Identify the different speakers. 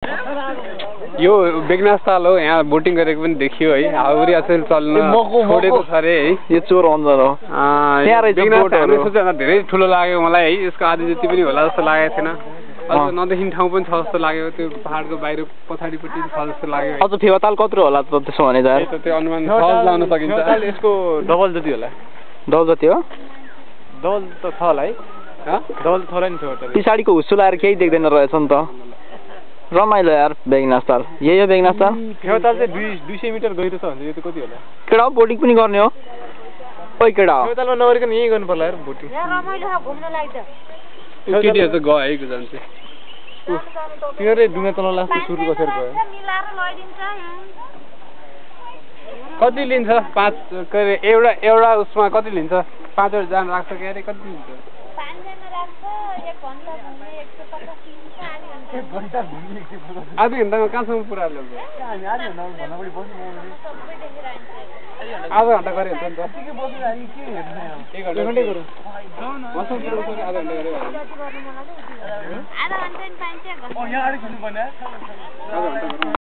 Speaker 1: यो बेगनास ताल हो यहाँ बोटिङ गरेको पनि देखियो है हाउरी आजकल चल्न छोडेको छ रे है
Speaker 2: यो चोर अन्जर हो त्यहाँ रहेछ बोटहरु
Speaker 1: सोच्दा धेरै ठुलो लाग्यो मलाई है यसको आधी जति पनि होला जस्तो लागेको थिएन अझ नदेखिने ठाउँ पनि छ जस्तो लाग्यो त्यो पहाडको बाहिर पछाडिपट्टि छ जस्तो लाग्यो
Speaker 2: अझ फेवाताल कत्रो होला त त्यसो भने यार
Speaker 1: त्यो अनुमान सहज लाउन सकिन्छ
Speaker 2: यसको डबल जति होला डबल जति हो
Speaker 1: डबल त छ होला है डबल छ होला नि फेवाताल
Speaker 2: पछाडिको हुस्सुलाएर केही देख्दैन रहेछ नि त रमाइलो यार बेगनास ताल यही हो बेगनास ताल
Speaker 1: फेवाताल चाहिँ 200 मिटर गहिरो छ भने यो त कति होला
Speaker 2: केडा बोटिङ पनि गर्ने हो ओइ केडा
Speaker 1: फेवातालमा नगरिकन यही गर्नु पर्ला यार बोटिङ
Speaker 3: यहाँ रमाइलो छ घुम्न लागि त
Speaker 1: यो केटीहरु त गयो है गुजान चाहिँ तिनीहरुले डुङ्गा तल लास्ट सुरु बसेर गयो
Speaker 3: मिलाएर लैदिन्छ
Speaker 1: कति लिन्छ 5 के एउटा उसमा कति लिन्छ 5 जना राख्छ के अरे कति लिन्छ
Speaker 3: 5 जना राख्छ 1 घण्टा घुम्ने 150 लिन्छ 1
Speaker 1: घण्टा घुम्ने 150 आधी घण्टामा कहाँसम्म पुरा ल्याउँछ
Speaker 3: हामी आधी घण्टा भन्दा बढी बस्नु सबै देखिरहन्छ
Speaker 1: आधा घण्टा गरे हुन्छ नि त के बस्नु अनि के हेर्नु 1 घण्टा गरौँ मसँग पुरा आधा घण्टा गरे
Speaker 3: आधा घण्टा नि पाइन्छ
Speaker 1: यहाँ अडि खेल्नु पर्ने आधा घण्टा